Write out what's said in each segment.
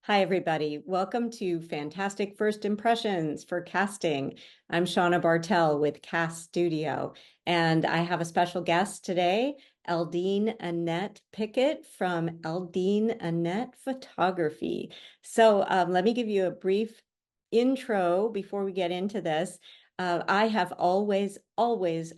Hi, everybody. Welcome to Fantastic First Impressions for Casting. I'm Shauna Bartel with Cast Studio, and I have a special guest today, Eldine Annette Pickett from Eldine Annette Photography. Let me give you a brief intro before we get into this. I have always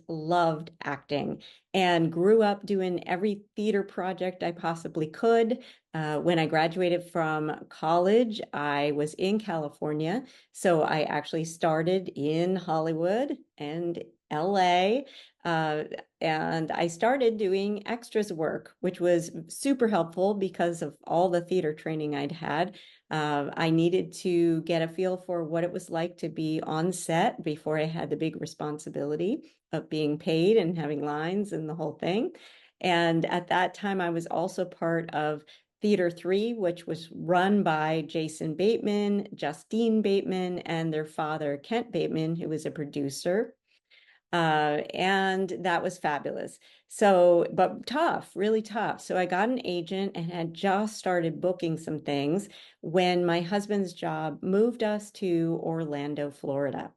loved acting and grew up doing every theater project I possibly could. When I graduated from college, I was in California. So I actually started in Hollywood and LA. Uh, and I started doing extras work, which was super helpful because of all the theater training I'd had. I needed to get a feel for what it was like to be on set before I had the big responsibility of being paid and having lines and the whole thing. And at that time, I was also part of Theater 3, which was run by Jason Bateman, Justine Bateman, and their father, Kent Bateman, who was a producer. And that was fabulous. But tough, really tough. So I got an agent and had just started booking some things when my husband's job moved us to Orlando, Florida.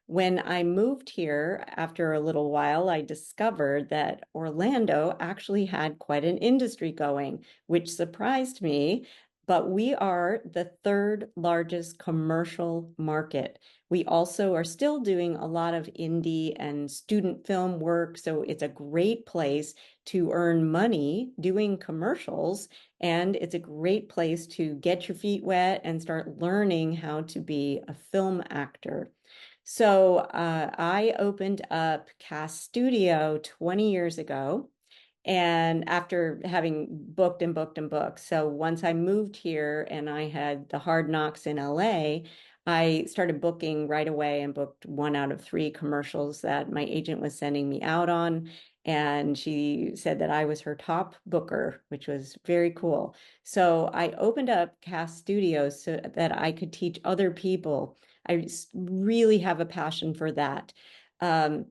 When I moved here, after a little while, I discovered that Orlando actually had quite an industry going, which surprised me. But we are the third largest commercial market. We also are still doing a lot of indie and student film work. So it's a great place to earn money doing commercials. And it's a great place to get your feet wet and start learning how to be a film actor. I opened up Cast Studio 20 years ago, and after having booked and booked and booked. So once I moved here and I had the hard knocks in LA, I started booking right away and booked one out of three commercials that my agent was sending me out on. And she said that I was her top booker, which was very cool. So I opened up Cast Studios so that I could teach other people. I really have a passion for that. Um,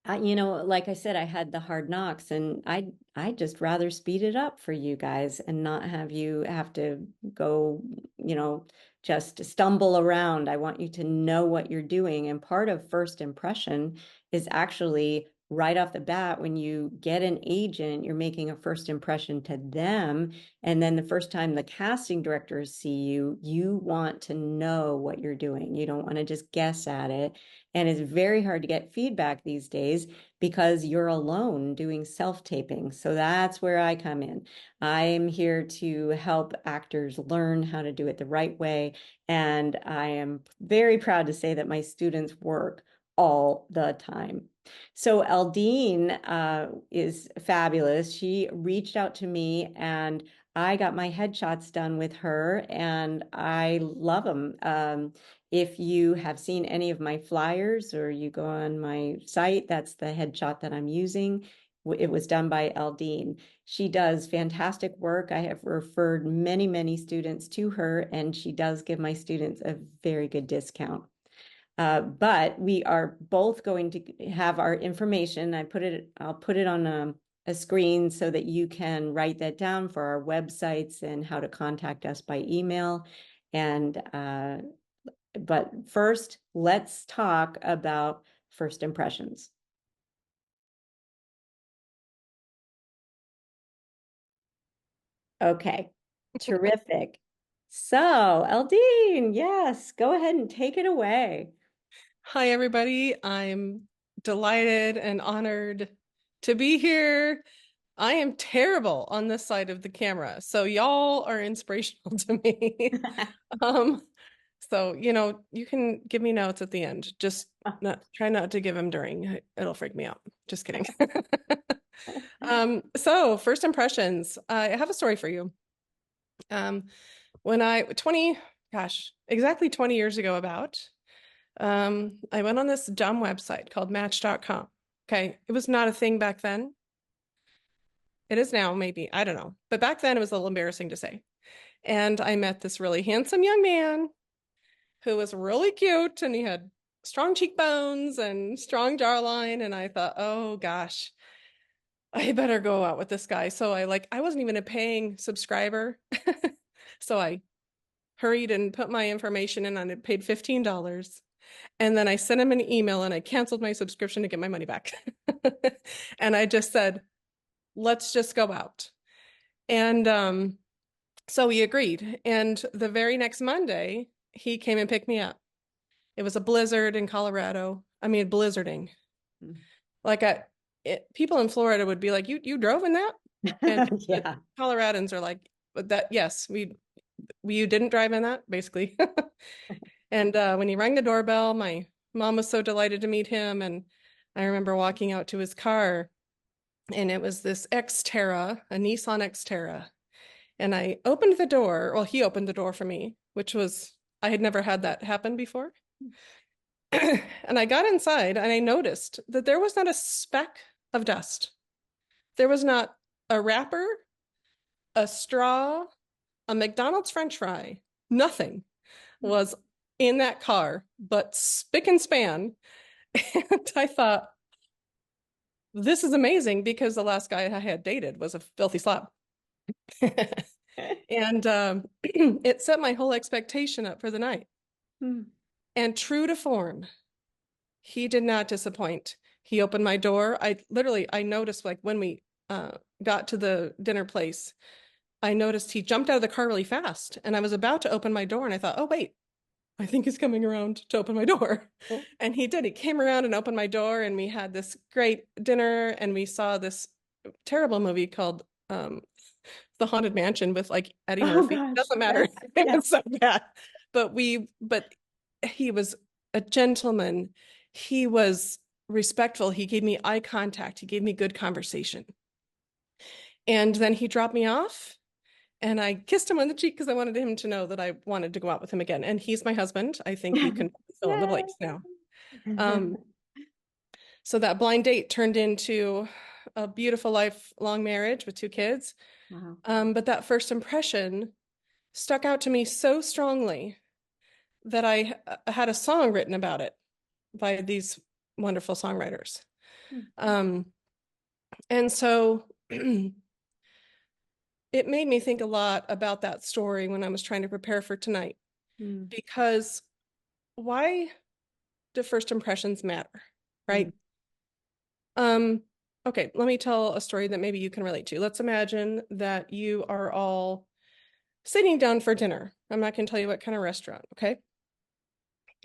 like I said, I had the hard knocks, and I'd just rather speed it up for you guys and not have you have to go, you know, just stumble around. I want you to know what you're doing. And part of first impression is actually right off the bat, when you get an agent, you're making a first impression to them. And then the first time the casting directors see you, you want to know what you're doing. You don't want to just guess at it. And it's very hard to get feedback these days because you're alone doing self-taping. So that's where I come in. I am here to help actors learn how to do it the right way. And I am very proud to say that my students work all the time. So Eldine is fabulous. She reached out to me and I got my headshots done with her and I love them. If you have seen any of my flyers or you go on my site, that's the headshot that I'm using. It was done by Eldine. She does fantastic work. I have referred many students to her, and she does give my students a very good discount. But we are both going to have our information. I'll put it on a screen so that you can write that down for our websites and how to contact us by email. And but first, let's talk about first impressions. Okay, terrific. So, Eldine, yes, go ahead and take it away. Hi, everybody. I'm delighted and honored to be here. I am terrible on this side of the camera, so y'all are inspirational to me. Um, you can give me notes at the end. Just not try not to give them during. It'll freak me out. Just kidding. So first impressions. I have a story for you. Um, when I 20, gosh, exactly 20 years ago about. I went on this dumb website called Match.com. Okay, it was not a thing back then. It is now, maybe. I don't know. But back then it was a little embarrassing to say. And I met this really handsome young man who was really cute and he had strong cheekbones and strong jawline. And I thought, oh gosh, I better go out with this guy. I wasn't even a paying subscriber. So I hurried and put my information in and I paid $15. And then I sent him an email and I canceled my subscription to get my money back. And I just said, let's just go out. And so we agreed. And the very next Monday, he came and picked me up. It was a blizzard in Colorado. I mean, blizzarding. Like people in Florida would be like, "You drove in that?" And the Yeah. Coloradans are like, "That yes, you didn't drive in that, basically." And when he rang the doorbell, my mom was so delighted to meet him, and I remember walking out to his car, and it was this Xterra, a Nissan Xterra, and I opened the door. Well, he opened the door for me, which was I had never had that happen before. And I got inside and I noticed that there was not a speck of dust. There was not a wrapper, a straw, a McDonald's French fry, nothing was in that car but spick and span. And I thought, this is amazing because the last guy I had dated was a filthy slob. And it set my whole expectation up for the night. And true to form, he did not disappoint. He opened my door. I noticed like when we got to the dinner place, I noticed he jumped out of the car really fast and I was about to open my door and I thought, oh, wait, I think he's coming around to open my door. And he did. He came around and opened my door and we had this great dinner and we saw this terrible movie called The Haunted Mansion with like Eddie Oh Murphy. gosh. Doesn't matter. Yes. It Yes. was so bad. But he was a gentleman. He was respectful. He gave me eye contact. He gave me good conversation. And then he dropped me off and I kissed him on the cheek because I wanted him to know that I wanted to go out with him again. And he's my husband. I think you can fill in the blanks now. So that blind date turned into a beautiful lifelong marriage with 2 kids. Wow. But that first impression stuck out to me so strongly that I had a song written about it by these wonderful songwriters. And so it made me think a lot about that story when I was trying to prepare for tonight. Because why do first impressions matter, right? Okay, let me tell a story that maybe you can relate to. Let's imagine that you are all sitting down for dinner. I'm not going to tell you what kind of restaurant, okay?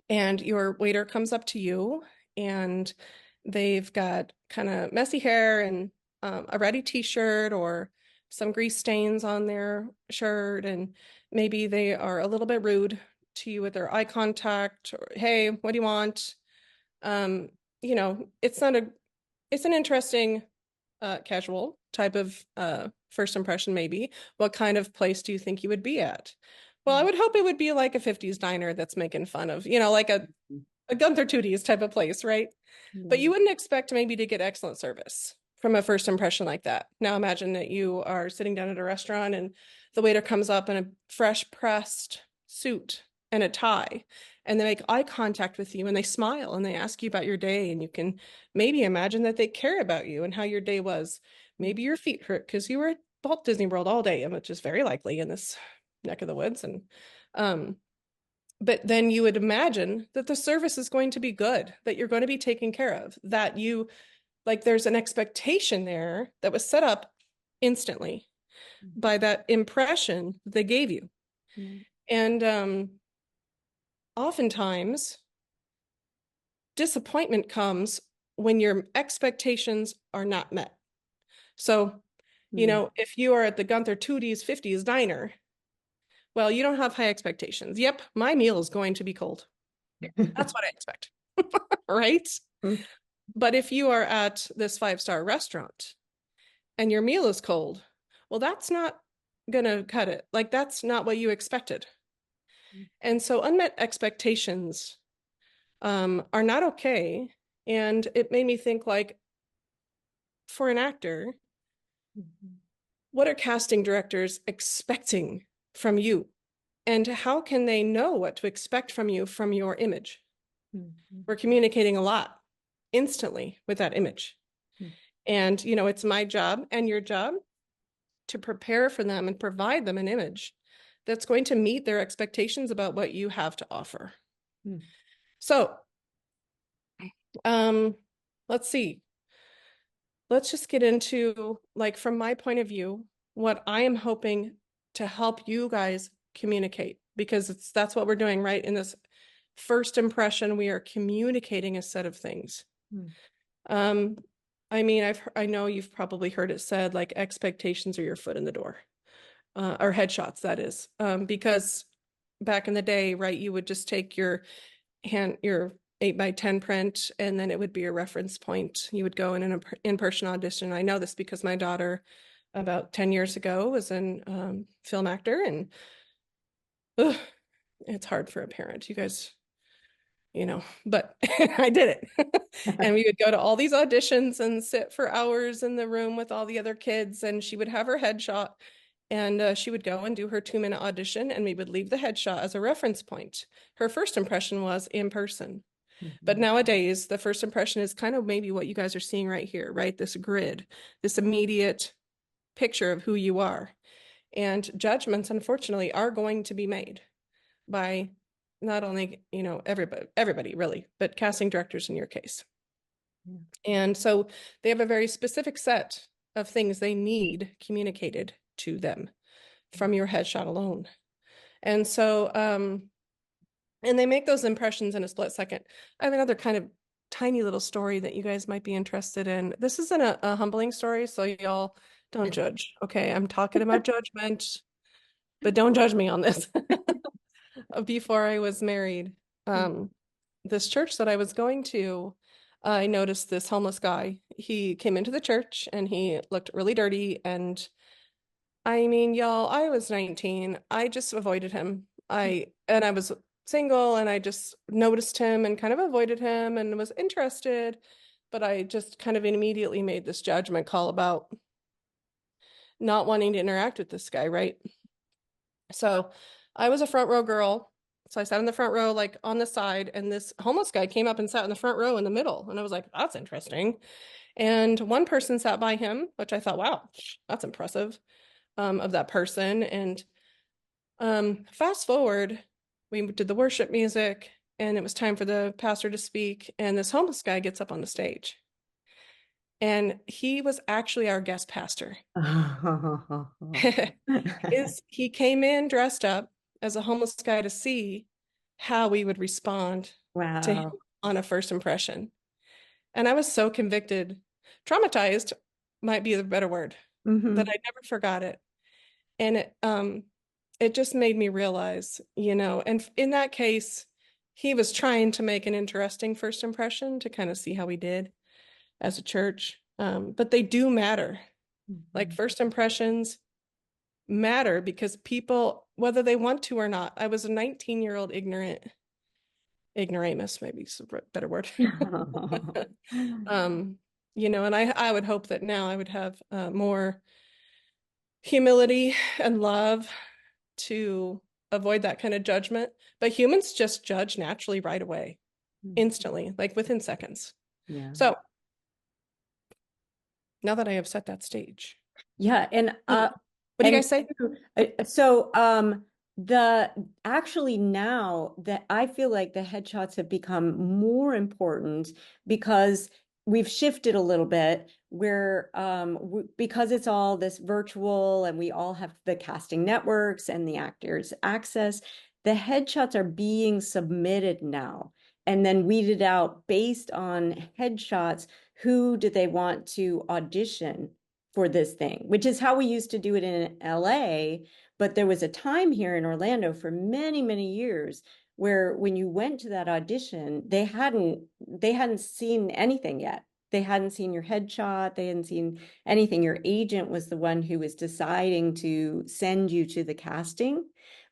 And your waiter comes up to you and they've got kind of messy hair and a ratty t-shirt or some grease stains on their shirt, and maybe they are a little bit rude to you with their eye contact or, hey, what do you want? It's an interesting casual type of first impression, maybe. What kind of place do you think you would be at? Well, I would hope it would be like a 50s diner that's making fun of, like a Gunther Tooties type of place, right? But you wouldn't expect maybe to get excellent service from a first impression like that. Now imagine that you are sitting down at a restaurant and the waiter comes up in a fresh pressed suit and a tie, and they make eye contact with you and they smile and they ask you about your day, and you can maybe imagine that they care about you and how your day was. Maybe your feet hurt because you were at Walt Disney World all day, which is very likely in this neck of the woods. And but then you would imagine that the service is going to be good, that you're going to be taken care of, that there's an expectation there that was set up instantly by that impression they gave you. And oftentimes disappointment comes when your expectations are not met. So, if you are at the Gunther Tooties 50s diner, well, you don't have high expectations. Yep, my meal is going to be cold. That's what I expect, right? But if you are at this 5-star restaurant and your meal is cold, well, that's not going to cut it. Like, that's not what you expected. And so unmet expectations are not okay. And it made me think, like, for an actor, what are casting directors expecting from you? And how can they know what to expect from you from your image? We're communicating a lot instantly with that image. And, it's my job and your job to prepare for them and provide them an image that's going to meet their expectations about what you have to offer. Mm. So, um, let's see. Let's just get into, like, from my point of view, what I am hoping to help you guys communicate, because that's what we're doing, right? In this first impression, we are communicating a set of things. Mm. Um, I mean, I know you've probably heard it said, like, expectations are your foot in the door, or headshots, that is, because back in the day, right, you would just take your 8 by 10 print, and then it would be a reference point. You would go in an in-person audition. I know this because my daughter, about 10 years ago, was an film actor, and ugh, it's hard for a parent. You guys, but I did it. And we would go to all these auditions and sit for hours in the room with all the other kids, and she would have her headshot, and she would go and do her 2-minute audition, and we would leave the headshot as a reference point. Her first impression was in person. But Mhm. nowadays, the first impression is kind of maybe what you guys are seeing right here, right? This grid, this immediate picture of who you are. And judgments, unfortunately, are going to be made by not only, everybody really, but casting directors in your case. Yeah. And so they have a very specific set of things they need communicated to them from your headshot alone. And so, and they make those impressions in a split second. I have another kind of tiny little story that you guys might be interested in. This isn't a humbling story, so y'all don't judge. Okay, I'm talking about judgment, but don't judge me on this. Before I was married, um, this church that I was going to, I noticed this homeless guy. He came into the church and he looked really dirty. And I mean, y'all, I was 19. I just avoided him. I was single, and I just noticed him and kind of avoided him and was interested, but I just kind of immediately made this judgment call about not wanting to interact with this guy, right? So I was a front row girl. So I sat in the front row, like on the side, and this homeless guy came up and sat in the front row in the middle. And I was like, that's interesting. And one person sat by him, which I thought, wow, that's impressive, of that person. And fast forward, we did the worship music, and it was time for the pastor to speak. And this homeless guy gets up on the stage. And he was actually our guest pastor. He came in dressed up as a homeless guy to see how we would respond to him Wow. on a first impression. And I was so convicted, traumatized might be the better word, that Hmm. I never forgot it. And it just made me realize, and in that case, he was trying to make an interesting first impression to kind of see how we did as a church. But they do matter. Like, Hmm. first impressions matter because people, whether they want to or not, I was a 19-year-old ignoramus, maybe is a better word. um, and I would hope that now I would have more humility and love to avoid that kind of judgment. But humans just judge naturally right away, instantly, like within seconds. Yeah. So now that I have set that stage, Yeah, and what do you and guys say? so the actually now that I feel like the headshots have become more important because we've shifted a little bit where because it's all this virtual and we all have the casting networks and the actors access, the headshots are being submitted now and then weeded out based on headshots. Who do they want to audition for this thing, which is how we used to do it in LA. But there was a time here in Orlando for many, many years where when you went to that audition, they hadn't seen anything yet. They hadn't seen your headshot, they hadn't seen anything. Your agent was the one who was deciding to send you to the casting.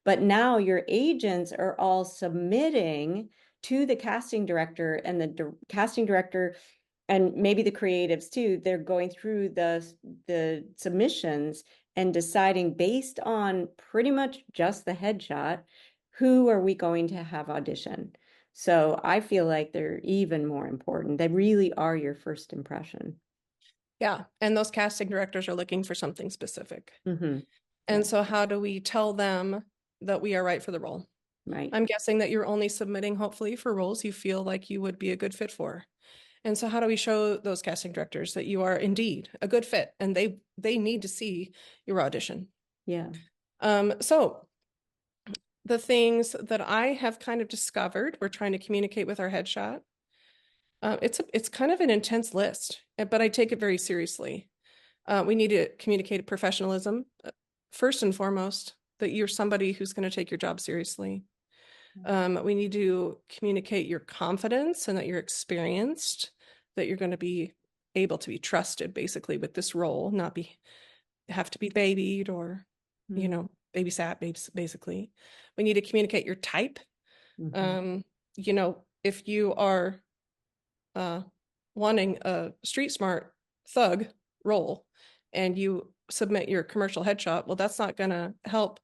But now your agents are all submitting to the casting director, and the casting director and maybe the creatives too, they're going through the submissions and deciding based on pretty much just the headshot, who are we going to have audition. So I feel like they're even more important. They really are your first impression. Yeah, and those casting directors are looking for something specific. Hmm. And Yeah. so how do we tell them? that we are right for the role. Right. I'm guessing that you're only submitting hopefully for roles you feel like you would be a good fit for. And so how do we show those casting directors that you are indeed a good fit and they need to see your audition? Yeah. So the things that I have kind of discovered, we're trying to communicate with our headshot. It's kind of an intense list, but I take it very seriously. We need to communicate professionalism, first and foremost, that you're somebody who's going to take your job seriously. We need to communicate your confidence and that you're experienced, that you're going to be able to be trusted basically with this role, not have to be babied or, Mm-hmm. babysat basically. We need to communicate your type. Mm-hmm. Um, if you are uh, wanting a street smart thug role and you submit your commercial headshot, well, that's not going to help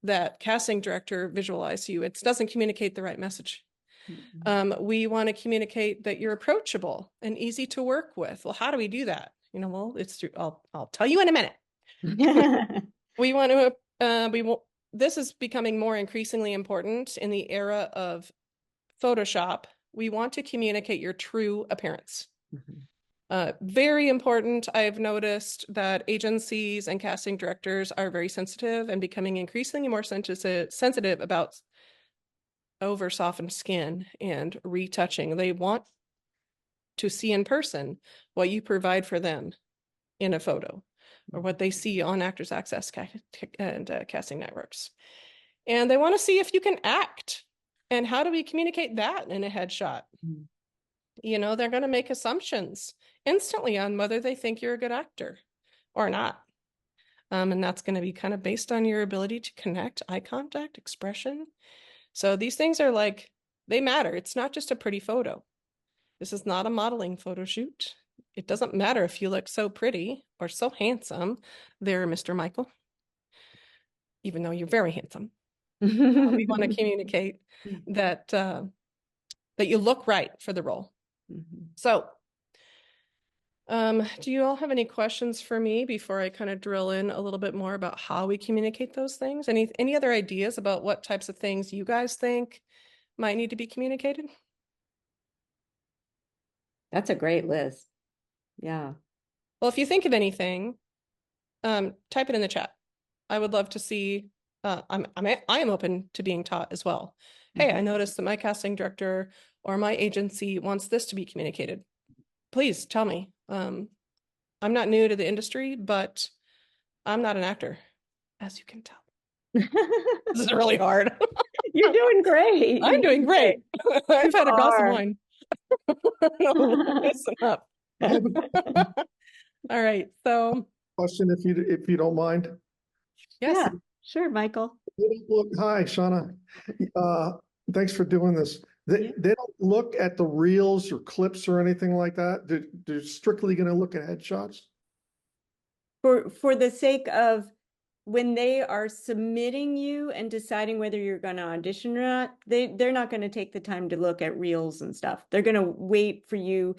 that casting director visualize you. It doesn't communicate the right message. We want to communicate that you're approachable and easy to work with. Well, how do we do that? Well, it's through, I'll tell you in a minute. Mm-hmm. We want to, this is becoming more increasingly important in the era of Photoshop. We want to communicate your true appearance. Very important. I've noticed that agencies and casting directors are very sensitive and becoming increasingly more sensitive about over softened skin and retouching. They want to see in person what you provide for them in a photo or what they see on Actors Access and casting networks. And they want to see if you can act. And how do we communicate that in a headshot? They're going to make assumptions instantly on whether they think you're a good actor or not. And that's going to be kind of based on your ability to connect, eye contact, expression. So these things are like, they matter. It's not just a pretty photo. This is not a modeling photo shoot. It doesn't matter if you look so pretty or so handsome there, Mr. Michael, even though you're very handsome. We want to communicate that you look right for the role. So, do you all have any questions for me before I kind of drill in a little bit more about how we communicate those things? Any other ideas about what types of things you guys think might need to be communicated? That's a great list. Yeah. Well, if you think of anything, type it in the chat. I would love to see. I am open to being taught as well. Hey, I noticed that my casting director or my agency wants this to be communicated. Please tell me. I'm not new to the industry, but I'm not an actor, as you can tell. This is really hard. You're doing great. I'm doing great. I've had a glass of are. wine. Listen up. I have a All right. So, question if you don't mind. yes. Yeah, sure, Michael. Hi, Shauna. Thanks for doing this. They Yeah. they don't look at the reels or clips or anything like that. They're strictly going to look at headshots. For the sake of when they are submitting you and deciding whether you're going to audition or not, they're not going to take the time to look at reels and stuff. They're going to wait for you.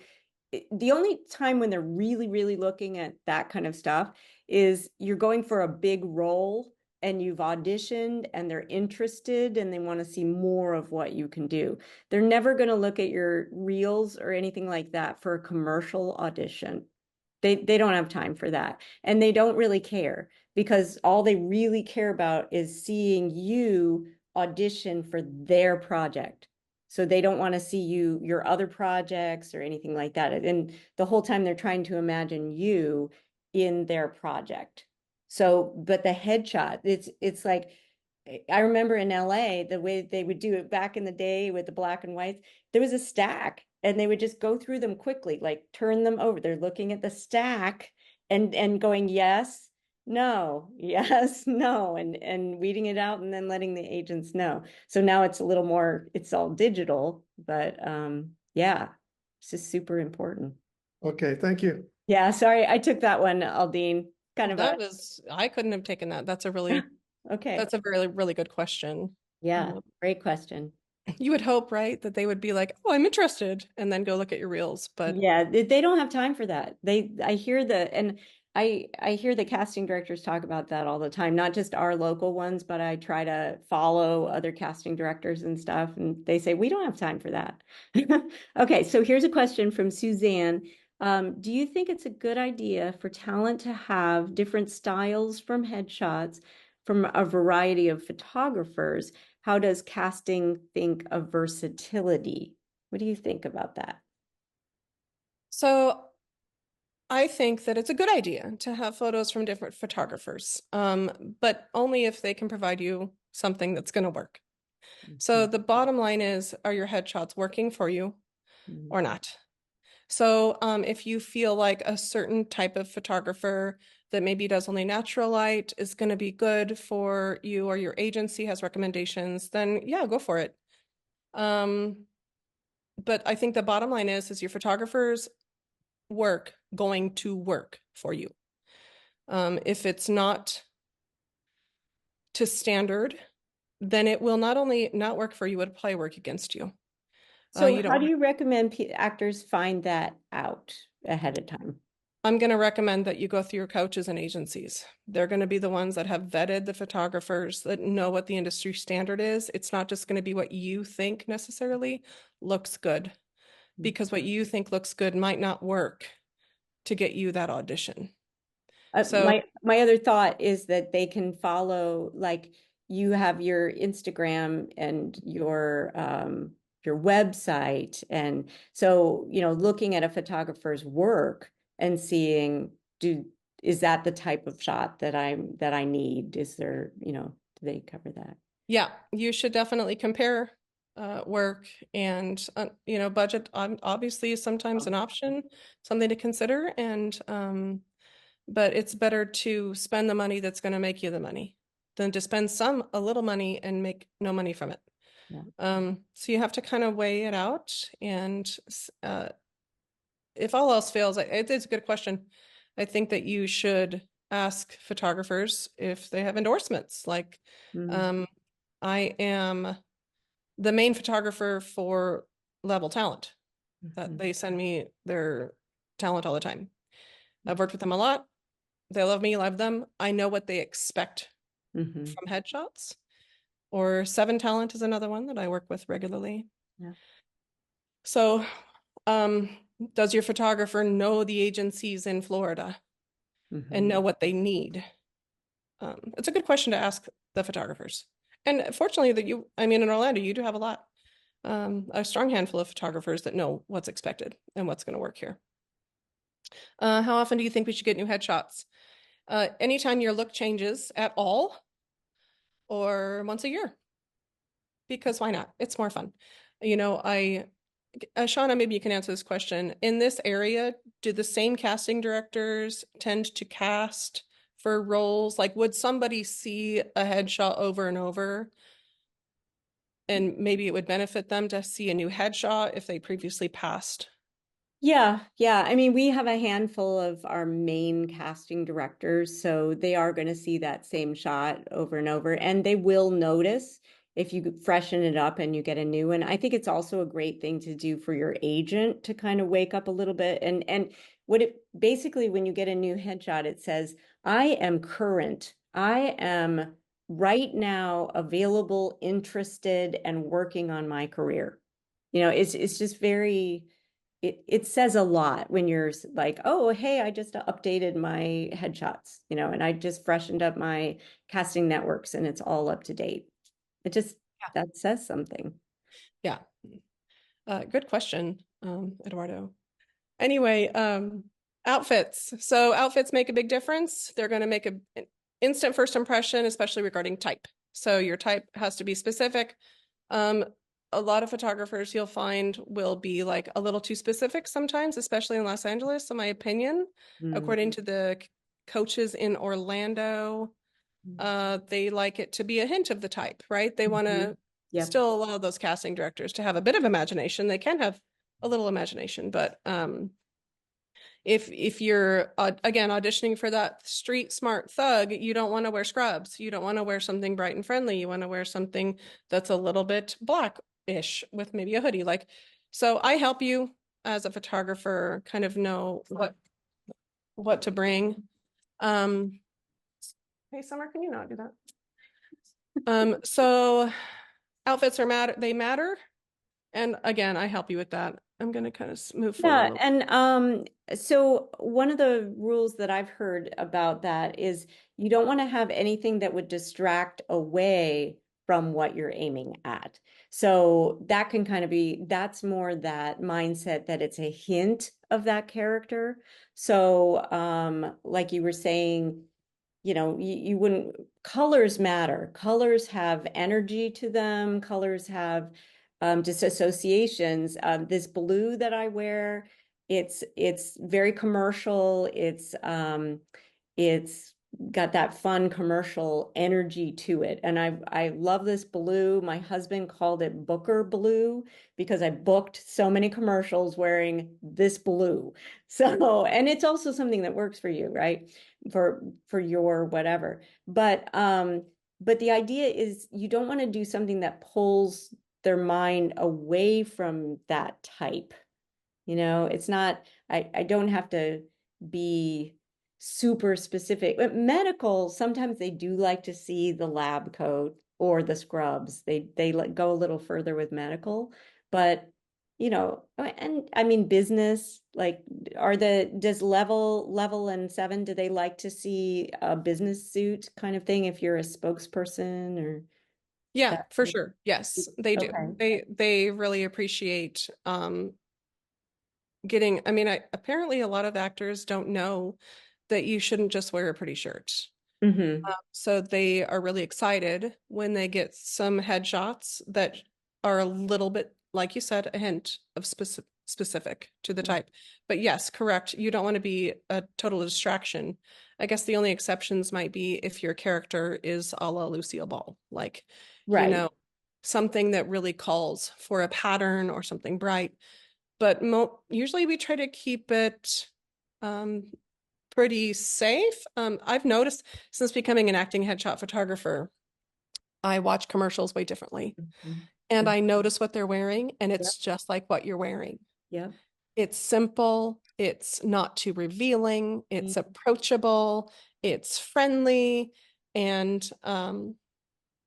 The only time when they're really, really looking at that kind of stuff is you're going for a big role and you've auditioned and they're interested and they want to see more of what you can do. They're never going to look at your reels or anything like that for a commercial audition. They don't have time for that. And they don't really care because all they really care about is seeing you audition for their project. So they don't want to see your other projects or anything like that. And the whole time they're trying to imagine you in their project. So, but the headshot, it's like I remember in LA, the way they would do it back in the day with the black and whites, there was a stack and they would just go through them quickly, like turn them over. They're looking at the stack and going, yes, no, yes, no, and weeding it out and then letting the agents know. So now it's a little more, it's all digital, but yeah, it's just super important. Okay, thank you. Yeah, sorry, I took that one, Aldine. Kind of a I couldn't have taken that. That's a okay. really, really good question. Yeah, great question. You would hope, right, that they would be like, "Oh, I'm interested," and then go look at your reels. But Yeah, they don't have time for that. I hear and I hear the casting directors talk about that all the time, not just our local ones, but I try to follow other casting directors and stuff, and they say we don't have time for that. Okay, so here's a question from Suzanne. Do you think it's a good idea for talent to have different styles from headshots from a variety of photographers? How does casting think of versatility? What do you think about that? So I think that it's a good idea to have photos from different photographers, but only if they can provide you something that's going to work. So the bottom line is, are your headshots working for you Mhm. or not? So if you feel like a certain type of photographer that maybe does only natural light is going to be good for you, or your agency has recommendations, then yeah, go for it. But I think the bottom line is your photographer's work going to work for you? If it's not to standard, then it will not only not work for you, it'll probably work against you. So You don't how do want. you recommend actors find that out ahead of time? I'm going to recommend that you go through your coaches and agencies. They're going to be the ones that have vetted the photographers, that know what the industry standard is. It's not just going to be what you think necessarily looks good, because what you think looks good might not work to get you that audition. So My other thought is that they can follow, like you have your Instagram and your website, and so looking at a photographer's work and seeing, do is that the type of shot that I need? Is there, do they cover that? yeah, you should definitely compare work, and budget obviously is sometimes an option, something to consider, and but it's better to spend the money that's going to make you the money than to spend a little money and make no money from it. Yeah. So you have to kind of weigh it out, and if all else fails, it's a good question. I think that you should ask photographers if they have endorsements. Like, Mm. um, I am the main photographer for Level Talent, that Mhm. they send me their talent all the time. I've worked with them a lot. They love me, love them. I know what they expect Mhm. from headshots. Or Seven Talent is another one that I work with regularly. Yeah. So, um, does your photographer know the agencies in Florida and Mhm. know what they need? It's a good question to ask the photographers. And fortunately, I mean, in Orlando, you do have a strong handful of photographers that know what's expected and what's going to work here. How often do you think we should get new headshots? Anytime your look changes at all, or once a year, because why not? It's more fun. Shauna, maybe you can answer this question. In this area, do the same casting directors tend to cast for roles? Like, would somebody see a headshot over and over, and maybe it would benefit them to see a new headshot if they previously passed? Yeah, yeah. I mean, we have a handful of our main casting directors, so they are going to see that same shot over and over, and they will notice if you freshen it up and you get a new one. I think it's also a great thing to do for your agent to kind of wake up a little bit. And what it basically, when you get a new headshot, it says, I am current. I am right now available, interested, and working on my career. It's just very it says a lot when you're like, oh, hey, I just updated my headshots, and I just freshened up my casting networks and it's all up to date. It just, that says something. Yeah. Good question, Eduardo. Anyway, outfits. So outfits make a big difference. They're going to make an instant first impression, especially regarding type. So your type has to be specific. Um, a lot of photographers you'll find will be like a little too specific sometimes, especially in Los Angeles, in my opinion. Mm. According to the coaches in Orlando, they like it to be a hint of the type, right? They want Mhm. to Yep. still allow those casting directors to have a bit of imagination. They can have a little imagination, but if you're again auditioning for that street smart thug, you don't want to wear scrubs. You don't want to wear something bright and friendly. You want to wear something that's a little bit black-ish with maybe a hoodie. So I help you as a photographer kind of know what to bring. Um, hey, Summer, can you not do that? So outfits they matter. And again, I help you with that. I'm going to kind of move forward a Yeah, little. and so one of the rules that I've heard about that is you don't want to have anything that would distract away from what you're aiming at. So that can kind of be, that's more that mindset that it's a hint of that character. So like you were saying, you wouldn't, colors matter. Colors have energy to them. Colors have just associations. This blue that I wear, it's very commercial. It's got that fun commercial energy to it. And I love this blue. My husband called it Booker blue because I booked so many commercials wearing this blue. So, and it's also something that works for you, right? For your whatever. But the idea is you don't want to do something that pulls their mind away from that type. It's not, I don't have to be super specific. But medical, sometimes they do like to see the lab coat or the scrubs. They go a little further with medical, but and I mean business, like does level and seven, do they like to see a business suit kind of thing if you're a spokesperson or Yeah, that? for sure. Yes, they do. Okay. They really appreciate getting, I mean, apparently a lot of actors don't know that you shouldn't just wear a pretty shirt. Mm-hmm. So they are really excited when they get some headshots that are a little bit, like you said, a hint of specific to the type. But yes, correct. You don't want to be a total distraction. I guess the only exceptions might be if your character is a la Lucille Ball, like, you Right. know, something that really calls for a pattern or something bright. But usually we try to keep it um, pretty safe. I've noticed since becoming an acting headshot photographer, I watch commercials way differently. And Mhm. I notice what they're wearing, and Yep. it's just like what you're wearing. Yep. It's simple, it's not too revealing, it's approachable, it's friendly, and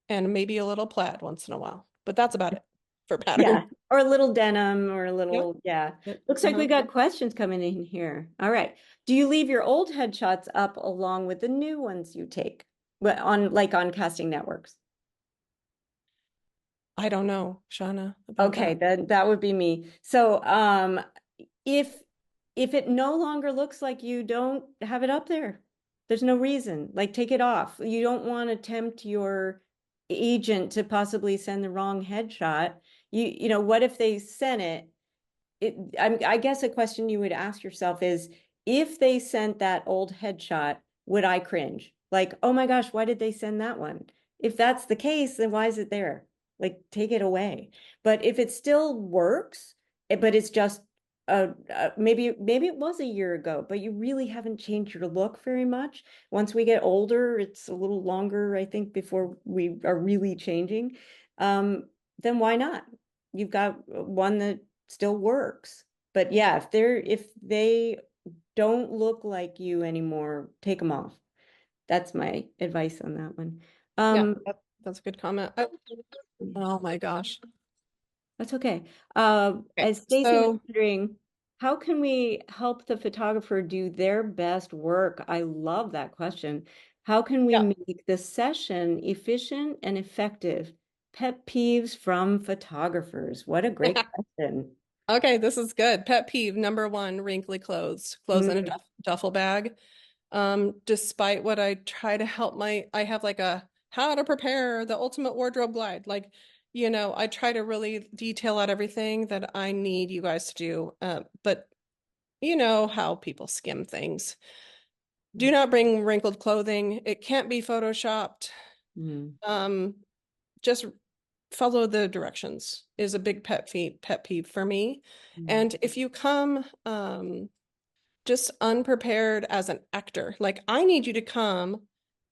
maybe a little plaid once in a while. But that's about it for Yeah. pattern. Or a little denim or a Yep. little, yeah. Yep. Looks like we Uh-huh. got questions coming in here. All right. Do you leave your old headshots up along with the new ones you take? But on casting networks? I don't know, Shauna, about Okay, that. then that would be me. So, if if it no longer looks like you, don't have it up there. There's no reason. Like, take it off. You don't want to tempt your agent to possibly send the wrong headshot. What if they sent it? I guess a question you would ask yourself is, if they sent that old headshot, would I cringe? Like, oh my gosh, why did they send that one? If that's the case, then why is it there? Like, take it away. But if it still works, but it's just maybe it was a year ago, but you really haven't changed your look very much. Once we get older, it's a little longer, I think, before we are really changing. Then why not? You've got one that still works. But yeah, if they don't look like you anymore, take them off. That's my advice on that one. Yeah, Um, that's a good comment. Oh my gosh. that's okay. Okay, As Stacy was so wondering, how can we help the photographer do their best work? I love that question. How can we yeah. make the session efficient and effective? Pet peeves from photographers. What a great question. Okay, this is good. Pet peeve number one, wrinkly clothes. Clothes in a Mm, duffel bag. Despite what I try to help I have like a how to prepare the ultimate wardrobe guide. Like, I try to really detail out everything that I need you guys to do. But you know how people skim things. Do not bring wrinkled clothing. It can't be photoshopped. mm, Um, just follow the directions is a big pet peeve for me. mm, And if you come just unprepared as an actor, like I need you to come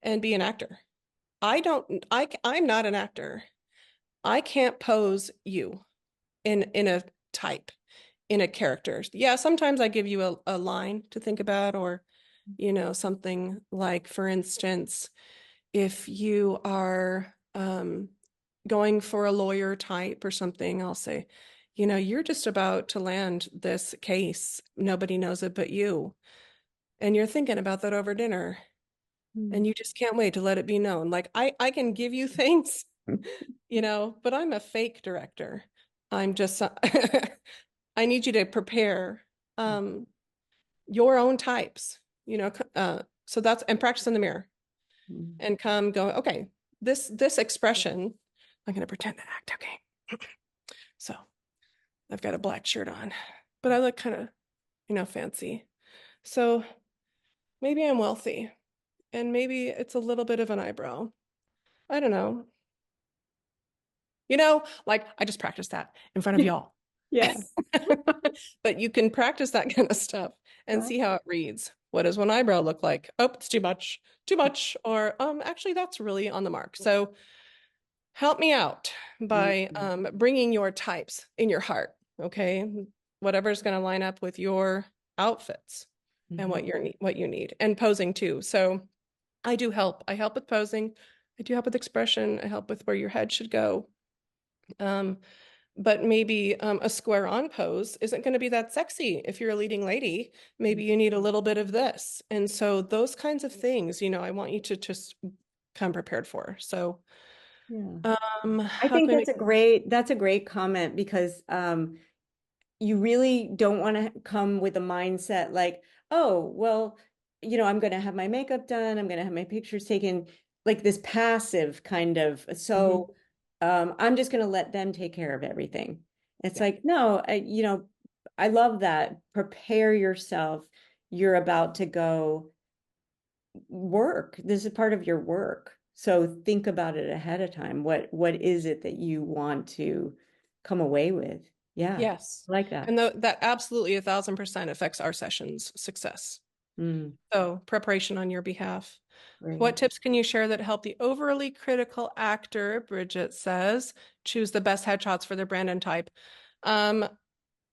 and be an actor. I'm not an actor. I can't pose you in a type, in a character. Yeah, sometimes I give you a line to think about or You know, something like, for instance, if you are going for a lawyer type or something, I'll say, you know, you're just about to land this case. Nobody knows it but you. And you're thinking about that over dinner. And Mm. you just can't wait to let it be known. Like I can give you things, you know, but I'm a fake director. I'm just I need you to prepare um your own types, you know, so that's and practice in the mirror Mm. and come go, okay, this expression, I'm gonna pretend to act, okay. So I've got a black shirt on, but I look kind of, you know, fancy. So maybe I'm wealthy and maybe it's a little bit of an eyebrow. I don't know. You know, like I just practiced that in front of y'all. Yeah. But you can practice that kind of stuff and Well, see how it reads. What does one eyebrow look like? Oh, it's too much, or actually that's really on the mark. So help me out by mm. bringing your types in your heart, okay? Whatever's going to line up with your outfits and Mhm. what you need, and posing too. So I do help. I help with posing. I do help with expression. I help with where your head should go. Um, but maybe a square on pose isn't going to be that sexy if you're a leading lady. Maybe you need a little bit of this. And so those kinds of things, you know, I want you to just come prepared for. So Yeah. I how think can we make that's a great comment because you really don't want to come with a mindset like, oh, well, I'm going to have my makeup done, I'm going to have my pictures taken, like this passive kind of. Mhm. So I'm just going to let them take care of everything. It's Yeah. like, no, I love that. Prepare yourself. You're about to go work. This is part of your work. So think about it ahead of time. What is it that you want to come away with? Yeah, Yes. I like that. And that absolutely 1,000% affects our session's success. Mm, So preparation on your behalf. What great. tips can you share that help the overly critical actor, Bridget says, choose the best headshots for their brand and type? Um,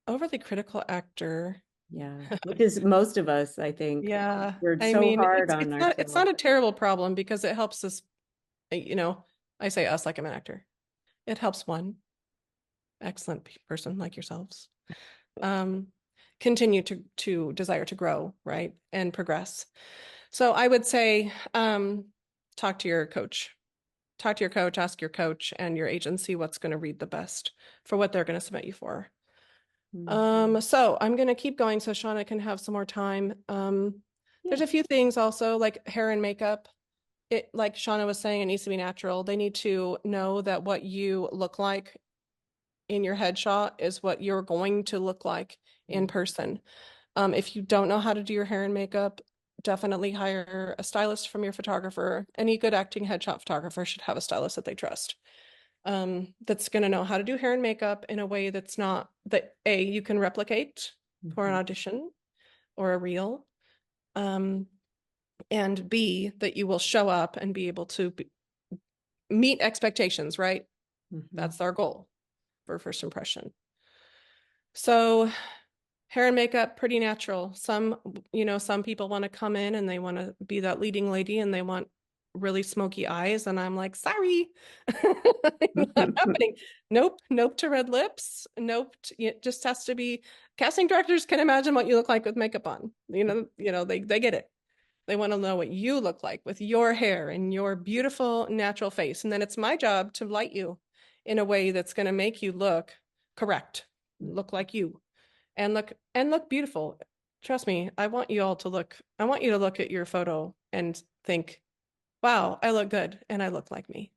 Overly critical actor. Yeah, which is most of us, I think. Yeah. We're I so mean, hard on it's not ourselves. a terrible problem because it helps us, you know, I say us like I'm an actor. It helps one excellent person like yourselves um continue to desire to grow, right? And progress. So I would say talk to your coach. Talk to your coach, ask your coach and your agency what's going to read the best for what they're going to submit you for. Mm, So I'm gonna keep going so Shauna can have some more time. There's yeah. a few things also like hair and makeup. It, like Shauna was saying, it needs to be natural. They need to know that what you look like in your headshot is what you're going to look like in Mm, person. If you don't know how to do your hair and makeup, definitely hire a stylist from your photographer. Any good acting headshot photographer should have a stylist that they trust. That's going to know how to do hair and makeup in a way that's not that A, you can replicate for an mhm, audition or a reel, um, and B, that you will show up and be able to meet expectations, right? mhm, That's our goal for first impression. So hair and makeup, pretty natural. Some people want to come in and they want to be that leading lady and they want really smoky eyes. And I'm like, sorry, not mhm. happening. Nope, nope to red lips. Nope. It just has to be casting directors can imagine what you look like with makeup on. They get it. They want to know what you look like with your hair and your beautiful natural face. And then it's my job to light you in a way that's going to make you look correct, look like you and look beautiful. Trust me, I want you to look at your photo and think, wow, I look good and I look like me.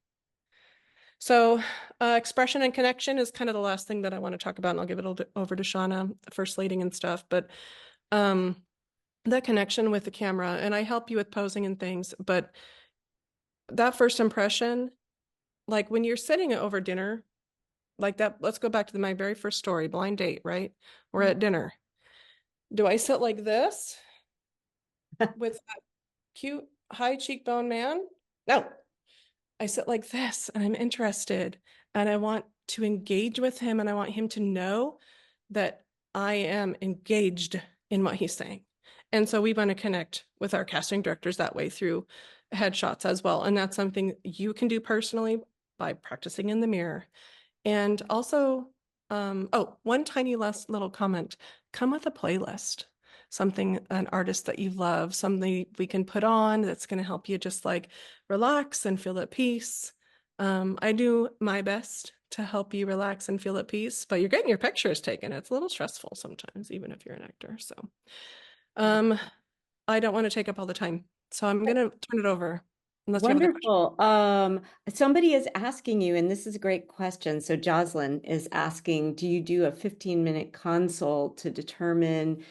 So expression and connection is kind of the last thing that I want to talk about, and I'll give it over to Shauna for slating and stuff. But um, the connection with the camera, and I help you with posing and things, but that first impression, like when you're sitting over dinner, like that, let's go back to my very first story, blind date, right? We're at dinner. Do I sit like this with that cute high cheekbone man? No, I sit like this and I'm interested and I want to engage with him and I want him to know that I am engaged in what he's saying And so we want to connect with our casting directors that way through headshots as well. And that's something you can do personally by practicing in the mirror. And also, oh, one tiny last little comment, come with a playlist, something, an artist that you love, something we can put on that's going to help you just like relax and feel at peace. I do my best to help you relax and feel at peace, but you're getting your pictures taken. It's a little stressful sometimes, even if you're an actor. So, um, I don't want to take up all the time, so I'm going to turn it over unless you have other questions. Wonderful. Somebody is asking you, and this is a great question. So Jocelyn is asking, do you do a 15-minute consult to determine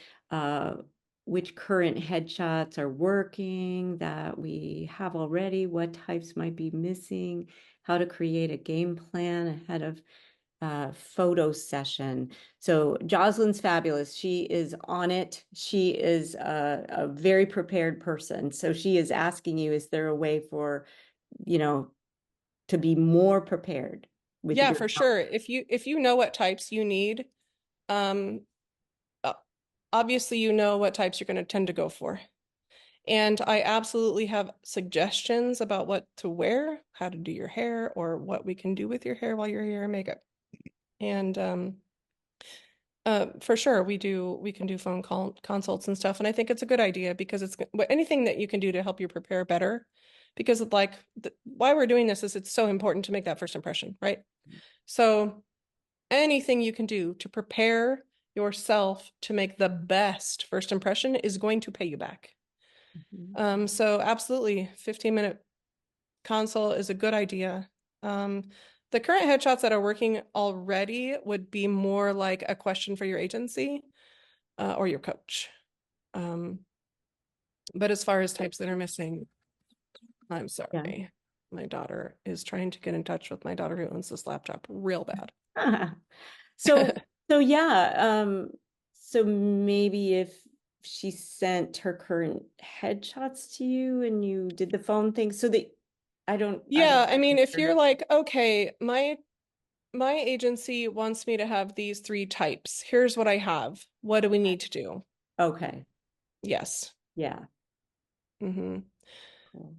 which current headshots are working that we have already, what types might be missing, how to create a game plan ahead of photo session. So Jocelyn's fabulous. She is on it. She is a very prepared person. So she is asking you, is there a way for, you know, to be more prepared with Yeah, your for sure. If you know what types you need, um, uh, obviously you know what types you're going to tend to go for. And I absolutely have suggestions about what to wear, how to do your hair, or what we can do with your hair while you're here and makeup. And for sure, we can do phone call consults and stuff. And I think it's a good idea because it's anything that you can do to help you prepare better. Because like why we're doing this is it's so important to make that first impression, right? So anything you can do to prepare yourself to make the best first impression is going to pay you back. So absolutely, 15-minute consult is a good idea. The current headshots that are working already would be more like a question for your agency or your coach. But as far as types that are missing, I'm Yeah. sorry. My daughter is trying to get in touch with my daughter who owns this laptop real bad. So, so yeah, so maybe if she sent her current headshots to you and you did the phone thing so that I don't Yeah, I mean, if you're understand. like, okay, my agency wants me to have these 3 types. Here's what I have. What do we need to do? Okay. Yes. Yeah. Hmm. Cool.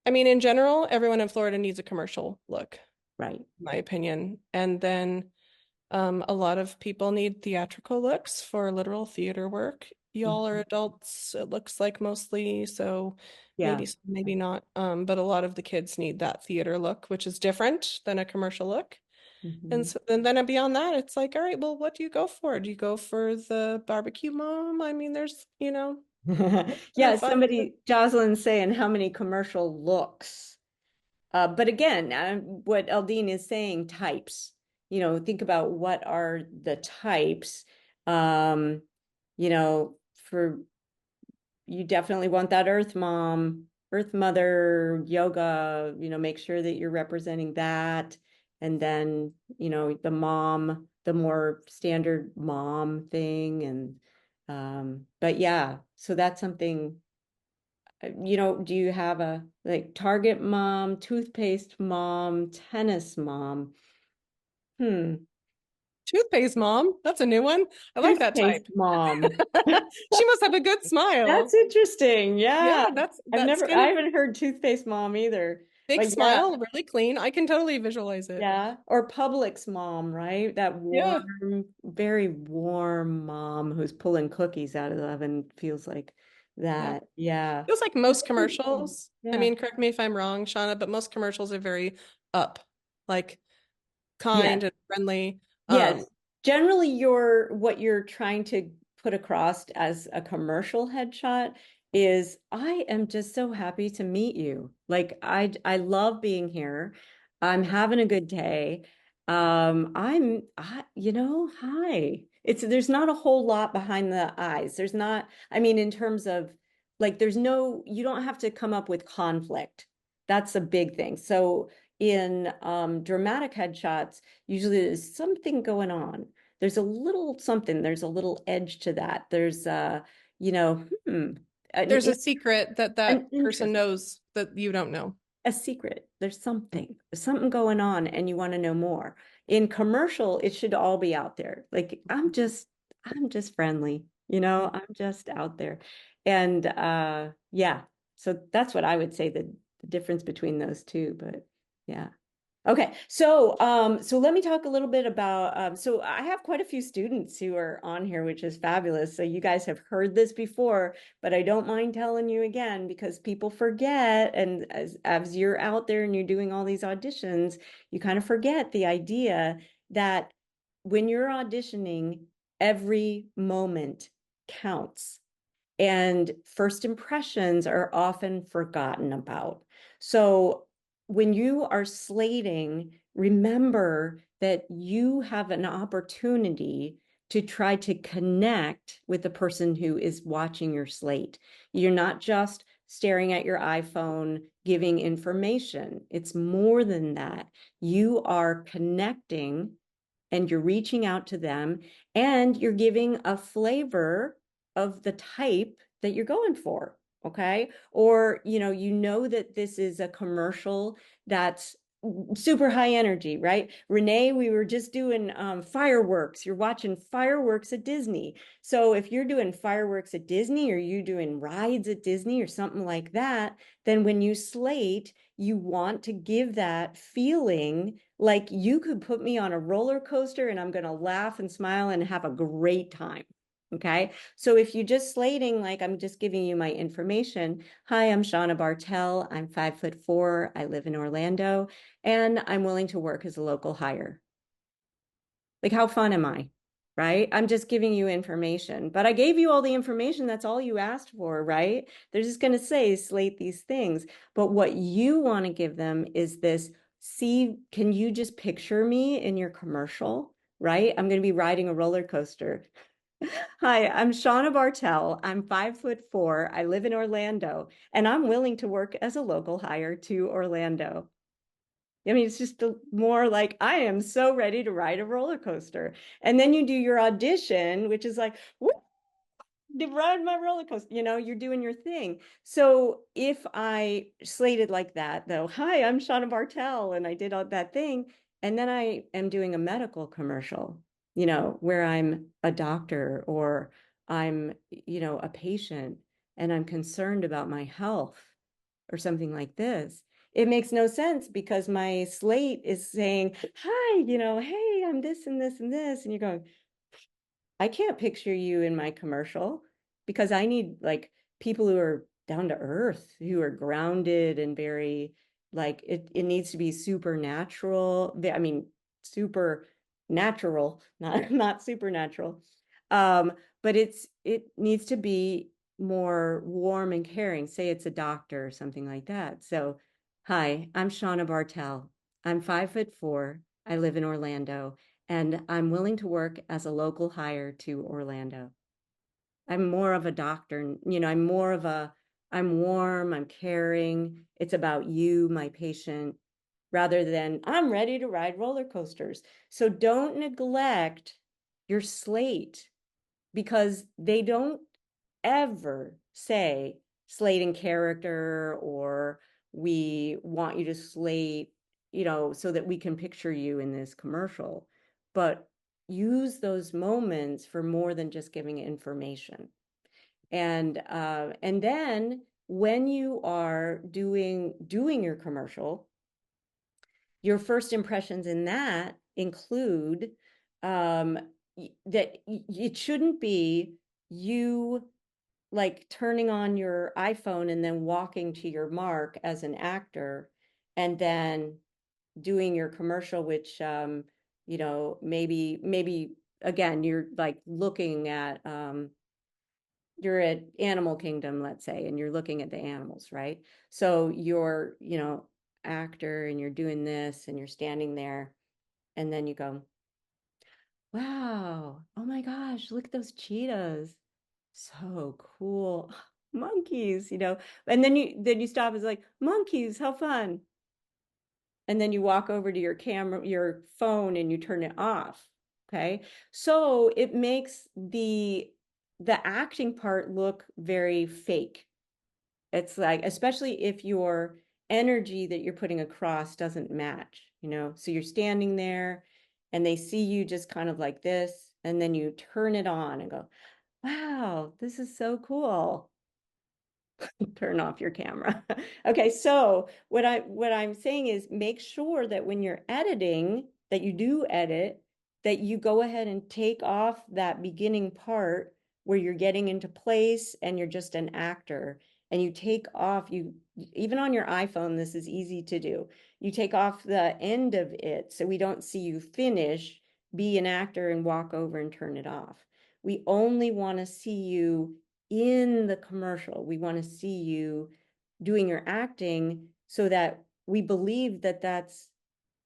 I mean, in general, everyone in Florida needs a commercial look, Right. in my opinion. And then a lot of people need theatrical looks for literal theater work. Y'all are Mhm. adults, it looks like mostly, so Yeah. maybe not. But a lot of the kids need that theater look, which is different than a commercial look. And Mhm. so and then beyond that, it's like, all right, well, what do you go for? Do you go for the barbecue mom? I mean, there's, kind Yeah, of fun. Jocelyn's saying how many commercial looks. But again, what Eldine is saying, types, think about what are the types. Um, for you definitely want that Earth Mom, Earth Mother yoga, make sure that you're representing that. And then, the mom, the more standard mom thing. And but yeah, so that's something, do you have a like Target mom, toothpaste mom, tennis mom? Hmm. Toothpaste mom. That's a new one. I like that Toothpaste type. mom. She must have a good smile. That's interesting. Yeah. Yeah, that's I've that never, I skin haven't heard toothpaste mom either. big But yeah, smile, really clean. I can totally visualize it. yeah. Or Publix mom, right? That Yeah. warm, very warm mom who's pulling cookies out of the oven feels like Yeah. that. Yeah. Feels like most commercials. I Yeah. mean, correct me if I'm wrong, Shauna, but most commercials are very up, like Yeah. kind and friendly. Yes. Generally, what you're trying to put across as a commercial headshot is I am just so happy to meet you. Like I love being here. I'm having a good day. Hi. There's not a whole lot behind the eyes. There's not, I mean, in terms of like you don't have to come up with conflict. That's a big thing. So in dramatic headshots, usually there's something going on. There's a little something, there's a little edge to that. There's you know, hmm, There's an, a secret that an that person interest, knows that you don't know. a secret. There's something going on and you want to know more. In commercial, it should all be out there. Like I'm just friendly. I'm just out there. And yeah, so that's what I would say the difference between those two, but yeah. Okay, so let me talk a little bit about so I have quite a few students who are on here, which is fabulous. So you guys have heard this before, but I don't mind telling you again because people forget, and as you're out there and you're doing all these auditions, you kind of forget the idea that when you're auditioning, every moment counts. And first impressions are often forgotten about. So when you are slating, remember that you have an opportunity to try to connect with the person who is watching your slate. You're not just staring at your iPhone giving information. It's more than that. You are connecting and you're reaching out to them and you're giving a flavor of the type that you're going for. Okay. Or, that this is a commercial that's super high energy, right? Renee, we were just doing fireworks. You're watching fireworks at Disney. So if you're doing fireworks at Disney or you doing rides at Disney or something like that, then when you slate, you want to give that feeling like you could put me on a roller coaster and I'm going to laugh and smile and have a great time. Okay. So if you just slating, like I'm just giving you my information. Hi, I'm Shauna Bartel. I'm 5'4". I live in Orlando and I'm willing to work as a local hire. Like, how fun am I? Right? I'm just giving you information, but I gave you all the information. That's all you asked for, right? They're just going to say, slate these things. But what you want to give them is this, see, can you just picture me in your commercial? Right? I'm going to be riding a roller coaster. Hi, I'm Shauna Bartel. I'm 5'4". I live in Orlando, and I'm willing to work as a local hire to Orlando. I mean, it's just more like, I am so ready to ride a roller coaster. And then you do your audition, which is like, to ride my roller coaster, you're doing your thing. So if I slated like that, though, hi, I'm Shauna Bartel, and I did all that thing, and then I am doing a medical commercial, where I'm a doctor or I'm, a patient and I'm concerned about my health or something like this. It makes no sense because my slate is saying, hi, hey, I'm this and this and this. And you're going, I can't picture you in my commercial because I need like people who are down to earth, who are grounded and very like it needs to be supernatural. I mean, super natural, not supernatural. But it needs to be more warm and caring. Say it's a doctor or something like that. So, hi, I'm Shauna Bartel. I'm 5'4". I live in Orlando and I'm willing to work as a local hire to Orlando. I'm more of a doctor, I'm warm, I'm caring. It's about you, my patient, rather than I'm ready to ride roller coasters. So don't neglect your slate because they don't ever say slate in character or we want you to slate, so that we can picture you in this commercial. But use those moments for more than just giving information. And then when you are doing your commercial, your first impressions in that include um, that it shouldn't be you like turning on your iPhone and then walking to your mark as an actor and then doing your commercial, which maybe again you're like looking at you're at Animal Kingdom, let's say, and you're looking at the animals, right? So you're, actor and you're doing this and you're standing there and then you go, wow, oh my gosh, look at those cheetahs. So cool. Monkeys, and then you stop. It's like, monkeys, how fun. And then you walk over to your camera, your phone, and you turn it off. Okay. So it makes the acting part look very fake. It's like, especially if your energy that you're putting across doesn't match, so you're standing there and they see you just kind of like this, and then you turn it on and go, Wow, this is so cool. Turn off your camera. Okay, so what I'm saying is make sure that when you're editing, that you do edit, that you go ahead and take off that beginning part where you're getting into place and you're just an actor. And you take off, you even on your iPhone, this is easy to do. You take off the end of it so we don't see you finish, be an actor and walk over and turn it off. We only want to see you in the commercial. We want to see you doing your acting so that we believe that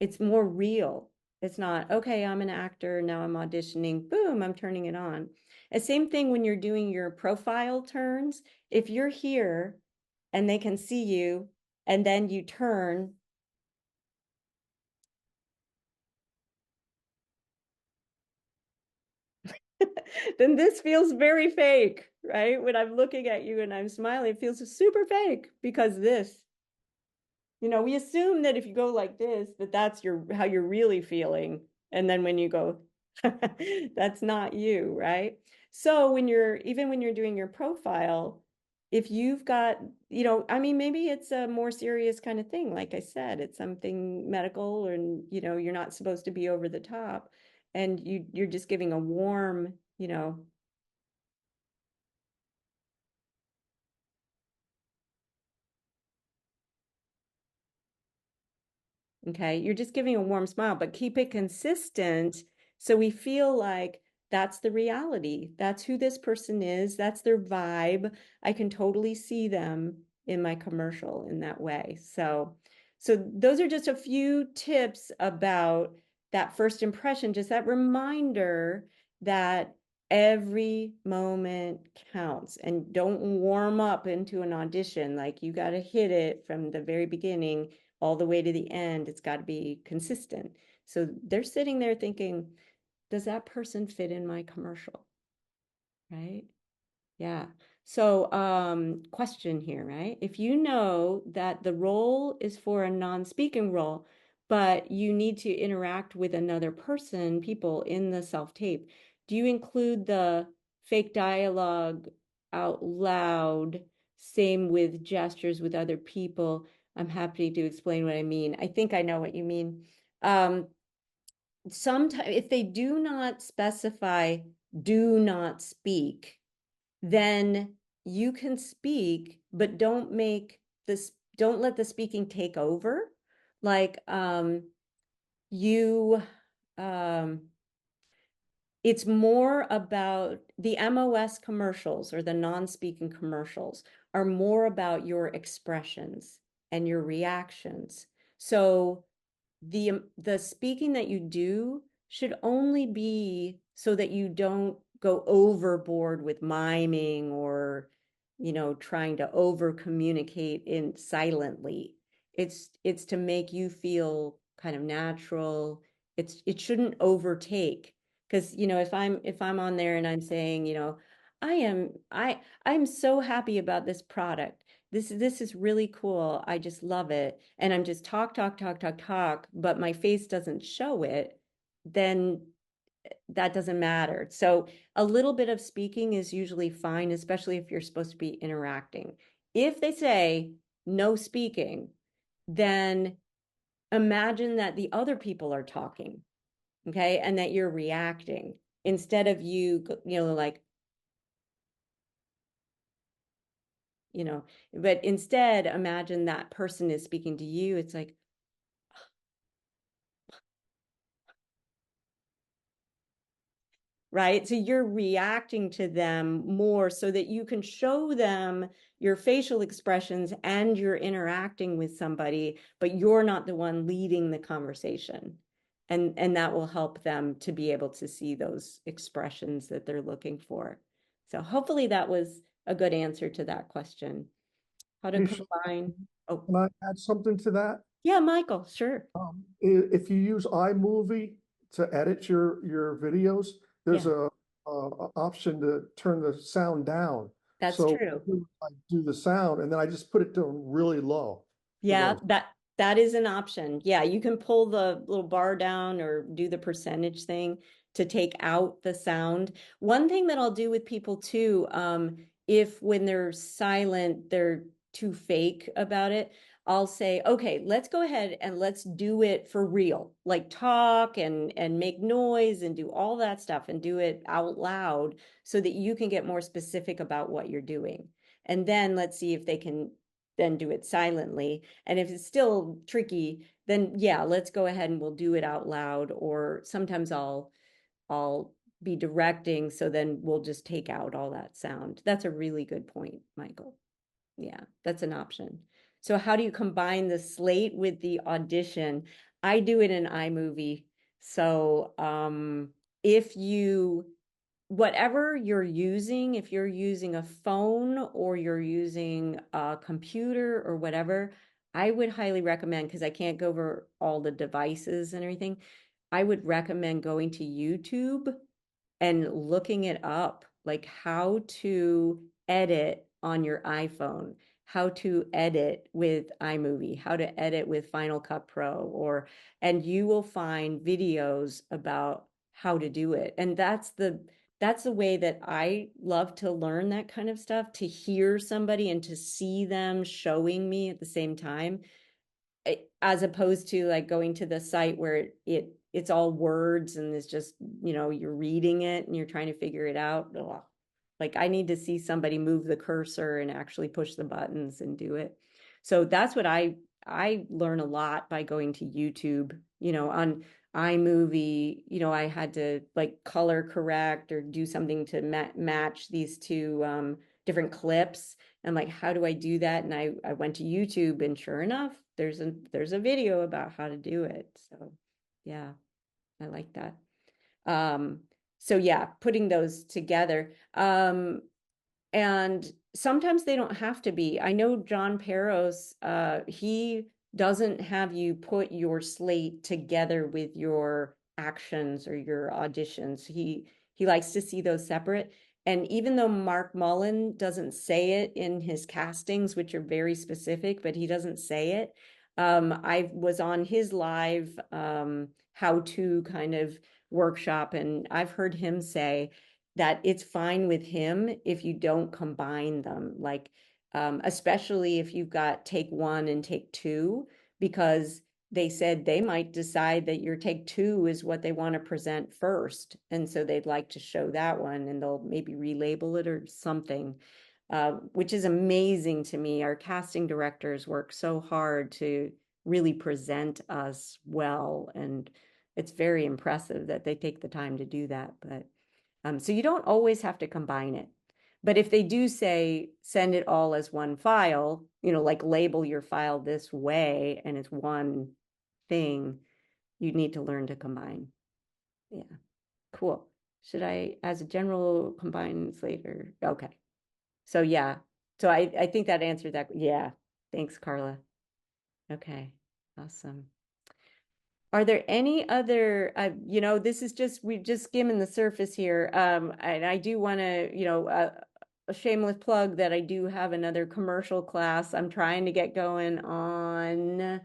it's more real. It's not, okay, I'm an actor, now I'm auditioning, boom, I'm turning it on. And same thing when you're doing your profile turns. If you're here and they can see you and then you turn, then this feels very fake, right? When I'm looking at you and I'm smiling, it feels super fake because this. We assume that if you go like this, that that's how you're really feeling. And then when you go, that's not you, right? So even when you're doing your profile, if you've got, I mean, maybe it's a more serious kind of thing. Like I said, it's something medical and, you're not supposed to be over the top and you're just giving a warm, okay, you're just giving a warm smile, but keep it consistent so we feel like that's the reality. That's who this person is. That's their vibe. I can totally see them in my commercial in that way. So those are just a few tips about that first impression, just that reminder that every moment counts and don't warm up into an audition. Like you got to hit it from the very beginning all the way to the end. It's got to be consistent. So they're sitting there thinking, does that person fit in my commercial? Right? Yeah. So, question here, right? If you know that the role is for a non-speaking role, but you need to interact with another person, people in the self-tape, do you include the fake dialogue out loud? Same with gestures with other people. I'm happy to explain what I mean. I think I know what you mean. Sometimes if they do not specify do not speak, then you can speak, but don't let the speaking take over. Like you um it's more about the MOS commercials or the non-speaking commercials are more about your expressions and your reactions. So the speaking that you do should only be so that you don't go overboard with miming or trying to over communicate in silently. It's to make you feel kind of natural. It shouldn't overtake because if I'm on there and I'm saying I'm so happy about this product. This is really cool. I just love it. And I'm just talk, but my face doesn't show it, then that doesn't matter. So a little bit of speaking is usually fine, especially if you're supposed to be interacting. If they say no speaking, then imagine that the other people are talking, okay, and that you're reacting instead of like you know, but instead imagine that person is speaking to you. It's like, right? So you're reacting to them more so that you can show them your facial expressions and you're interacting with somebody, but you're not the one leading the conversation. And that will help them to be able to see those expressions that they're looking for. So hopefully that was a good answer to that question. How to Hey, combine. Oh, can I add something to that? yeah, Michael, sure. If you use iMovie to edit your videos, there's Yeah, a option to turn the sound down. that's So true. I do the sound and then I just put it to really low for Yeah, those. that is an option. Yeah, you can pull the little bar down or do the percentage thing. to take out the sound. One thing that I'll do with people too, if when they're silent, they're too fake about it, I'll say, okay, let's go ahead and let's do it for real. Like talk and make noise and do all that stuff and do it out loud so that you can get more specific about what you're doing. And then let's see if they can then do it silently. And if it's still tricky, then yeah, let's go ahead and we'll do it out loud. Or sometimes I'll be directing, so then we'll just take out all that sound. That's a really good point, Michael. Yeah, that's an option. So how do you combine the slate with the audition? I do it in iMovie. So if you, whatever you're using, if you're using a phone or you're using a computer or whatever, I would highly recommend, because I can't go over all the devices and everything, I would recommend going to YouTube and looking it up, like how to edit on your iPhone, how to edit with iMovie, how to edit with Final Cut Pro, and you will find videos about how to do it. And that's the way that I love to learn that kind of stuff, to hear somebody and to see them showing me at the same time, as opposed to like going to the site where it's all words and it's just, you're reading it and you're trying to figure it out. Ugh. Like I need to see somebody move the cursor and actually push the buttons and do it. So that's what I learn a lot by going to YouTube, on iMovie. I had to like color correct or do something to match these two different clips. I'm like, how do I do that? And I went to YouTube, and sure enough, there's a video about how to do it. So yeah, I like that. Um, so yeah, putting those together. And sometimes they don't have to be. I know John Peros, he doesn't have you put your slate together with your actions or your auditions. He likes to see those separate. And even though Mark Mullen doesn't say it in his castings, which are very specific, but he doesn't say it. I was on his live how to kind of workshop, and I've heard him say that it's fine with him if you don't combine them, like especially if you've got take one and take two, because they said they might decide that your take two is what they want to present first, and so they'd like to show that one, and they'll maybe relabel it or something, which is amazing to me. Our casting directors work so hard to really present us well, and it's very impressive that they take the time to do that. But so you don't always have to combine it. But if they do say, send it all as one file, like label your file this way and it's one thing, you need to learn to combine. Yeah, cool. Should I, as a general, combine later? Okay. So yeah. So I think that answered that. Yeah. Thanks, Carla. Okay. Awesome. Are there any other, this is just, we've just skimmed the surface here. And I do want to, a shameless plug that I do have another commercial class I'm trying to get going on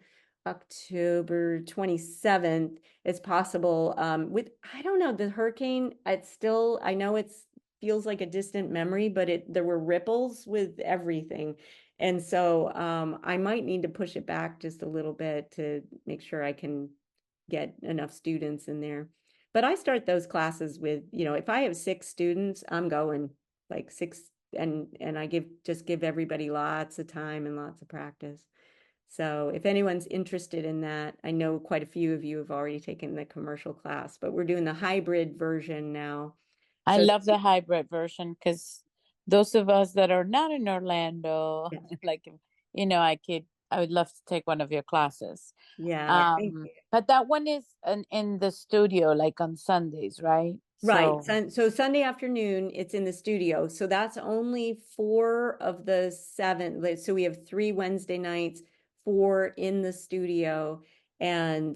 October 27th. It's possible, I don't know, the hurricane, it's still, I know it's feels like a distant memory, but there were ripples with everything. And so I might need to push it back just a little bit to make sure I can get enough students in there. But I start those classes with, if I have 6 students, I'm going like 6, and I give everybody lots of time and lots of practice. So if anyone's interested in that, I know quite a few of you have already taken the commercial class, but we're doing the hybrid version now. I So love the hybrid version because those of us that are not in Orlando, yeah, like, I would love to take one of your classes. yeah. But that one is in the studio, like on Sundays, right? Right. So So Sunday afternoon, it's in the studio. So that's only 4 of the 7. So we have 3 Wednesday nights, 4 in the studio. And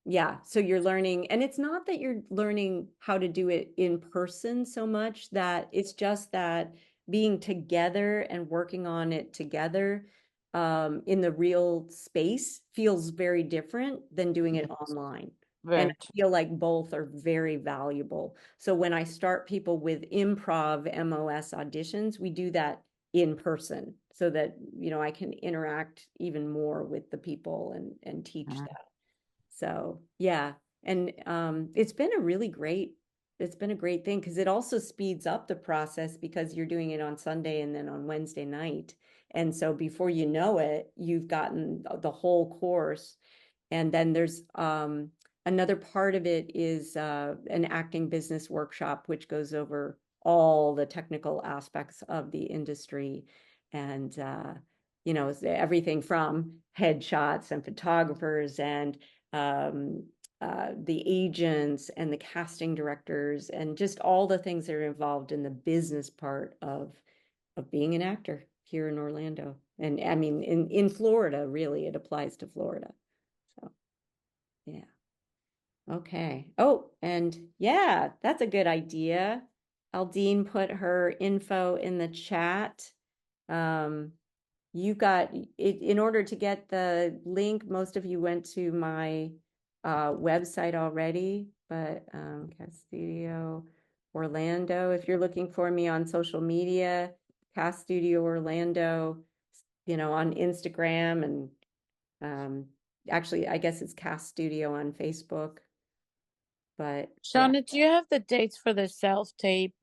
yeah, so you're learning, and it's not that you're learning how to do it in person so much, that it's just that being together and working on it together in the real space feels very different than doing it online. And Very I feel like both are very valuable. So when I start people with improv MOS auditions, we do that in person so that, I can interact even more with the people and teach true. that. So yeah. And it's been a great thing because it also speeds up the process because you're doing it on Sunday and then on Wednesday night. And so before you know it, you've gotten the whole course. And then there's another part of it is an acting business workshop, which goes over all the technical aspects of the industry. And everything from headshots and photographers and um, the agents and the casting directors and just all the things that are involved in the business part of being an actor here in Orlando. And I mean, in Florida, really, it applies to Florida. So, yeah. Okay. Oh, and yeah, that's a good idea. Aldine put her info in the chat. Um, you got it in order to get the link. Most of you went to my website already, but Cast Studio Orlando. If you're looking for me on social media, Cast Studio Orlando, on Instagram and actually, I guess it's Cast Studio on Facebook. But yeah. Shauna, do you have the dates for the self-tape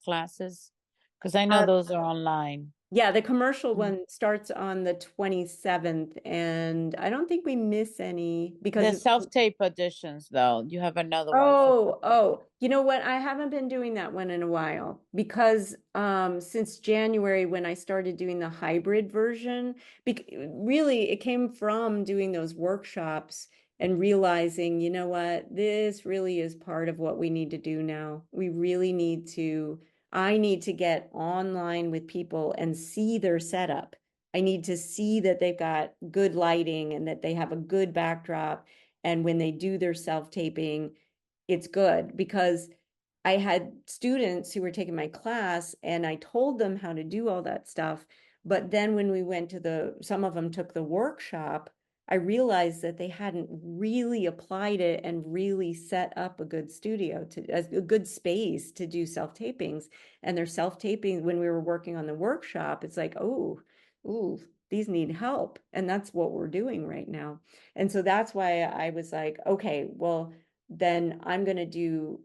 classes? Because I know those are online. Yeah, the commercial one starts on the 27th, and I don't think we miss any because The it's self-tape auditions, though, you have another one for. oh, you know what? I haven't been doing that one in a while because since January when I started doing the hybrid version, really it came from doing those workshops and realizing, you know what, this really is part of what we need to do now. We really need to, I need to get online with people and see their setup. I need to see that they've got good lighting and that they have a good backdrop. And when they do their self-taping, it's good because I had students who were taking my class and I told them how to do all that stuff. But then when we went to some of them took the workshop, I realized that they hadn't really applied it and really set up a good studio a good space to do self-tapings. And their self-taping, when we were working on the workshop, it's like, ooh, these need help. And that's what we're doing right now. And so that's why I was like, okay, well, then I'm going to do,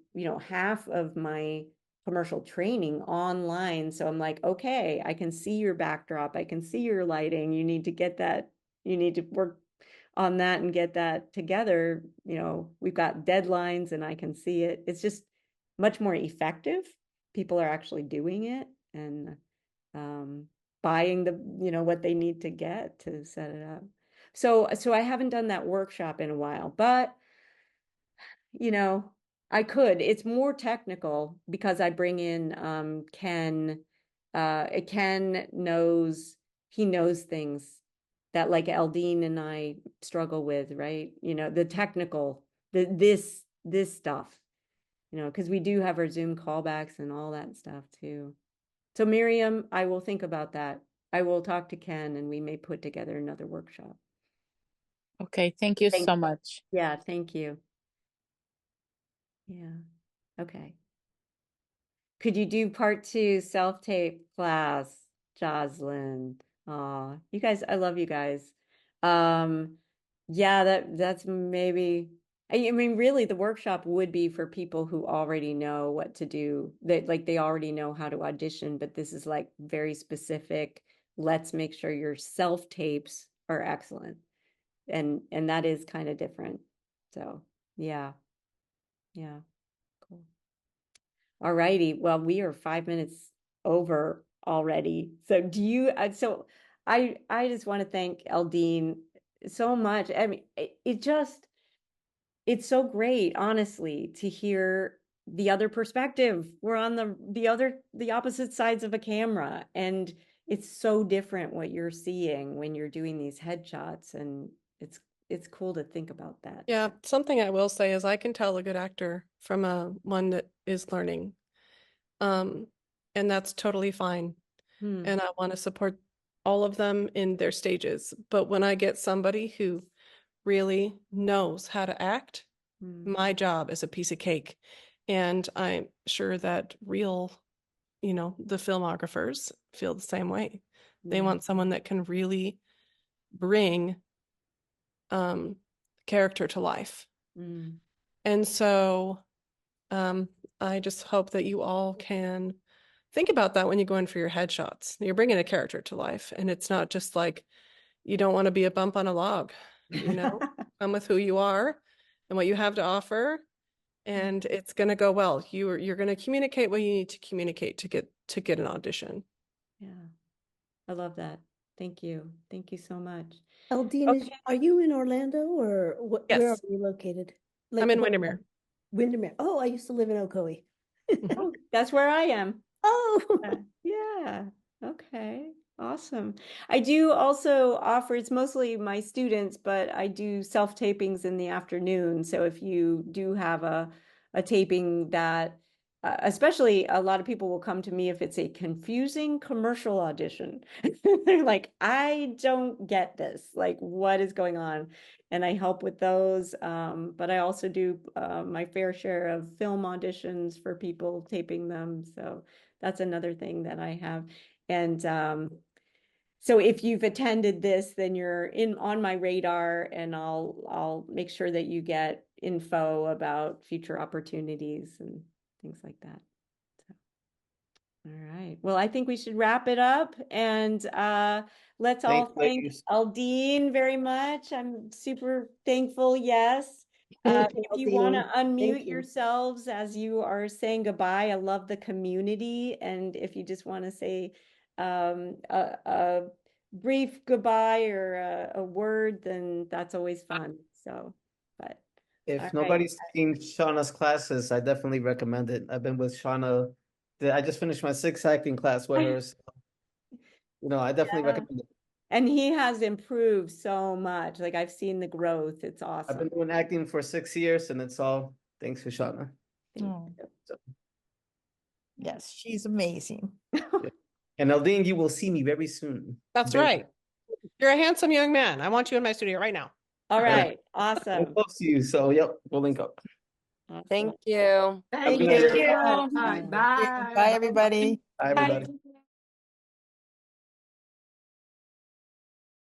half of my commercial training online. So I'm like, okay, I can see your backdrop. I can see your lighting. You need to get that. You need to work on that and get that together. We've got deadlines and I can see it. It's just much more effective. People are actually doing it and buying what they need to get to set it up. So I haven't done that workshop in a while, but you know, I could. It's more technical because I bring in Ken. Ken he knows things that like Eldine and I struggle with, right? The technical, this stuff, because we do have our Zoom callbacks and all that stuff too. So Miriam, I will think about that. I will talk to Ken and we may put together another workshop. Okay, thank you so much. Yeah, thank you. Yeah. Okay. Could you do part 2 self-tape class, Jocelyn? Aw, you guys, I love you guys. Um, yeah, that's maybe, I mean, really the workshop would be for people who already know what to do. They already know how to audition, but this is like very specific. Let's make sure your self-tapes are excellent. And that is kind of different. So, yeah. Yeah. Cool. All righty. Well, we are 5 minutes over already. I just want to thank Eldine so much. I mean, it's so great, honestly, to hear the other perspective. We're on the opposite sides of a camera, and it's so different what you're seeing when you're doing these headshots, and it's cool to think about that. Yeah, something I will say is I can tell a good actor from one that is learning. And that's totally fine. And I want to support all of them in their stages. But when I get somebody who really knows how to act, My job is a piece of cake. And I'm sure that real, the filmographers feel the same way. They Yeah. want someone that can really bring character to life. Mm. And so I just hope that you all can think about that when you go in for your headshots. You're bringing a character to life, and it's not just like you don't want to be a bump on a log, come with who you are and what you have to offer, and it's going to go well. You're going to communicate what you need to communicate to get an audition. Yeah, I love that. Thank you. Thank you so much. Eldine, Okay. are you in Orlando or where are Yes. you located? I'm in what- Windermere. Windermere. Oh, I used to live in Ocoee. Oh, that's where I am. Oh, Yeah. Okay. Awesome. I do also offer, it's mostly my students, but I do self-tapings in the afternoon. So if you do have a taping that, especially a lot of people will come to me if it's a confusing commercial audition. They're like, I don't get this. Like, what is going on? And I help with those. But I also do my fair share of film auditions for people taping them. So that's another thing that I have. And so if you've attended this, then you're in on my radar, and I'll make sure that you get info about future opportunities and things like that. So, all right. Well, I think we should wrap it up, and let's all Thanks, thank ladies. Aldine very much. I'm super thankful. Yes. thank you, If you want to Eldine. unmute Thank you. yourselves as you are saying goodbye, I love the community. And if you just want to say a brief goodbye or a word, then that's always fun. So, but all If right. nobody's seen Shauna's classes, I definitely recommend it. I've been with Shauna. I just finished my 6th acting class with her. So, I definitely Yeah. recommend it. And he has improved so much. Like I've seen the growth. It's I've awesome. been doing acting for 6 years, and it's all thanks to Shauna. Thank Oh, So, yes, she's amazing. you. and Eldine, you will see me very soon. That's Very- right. You're a handsome young man. I want you in my studio right now. All right. I'm Awesome. close to you, so yep, we'll link up. Awesome. Thank you. Have a Thank good night. you. Yeah. Bye, everybody. Bye, everybody.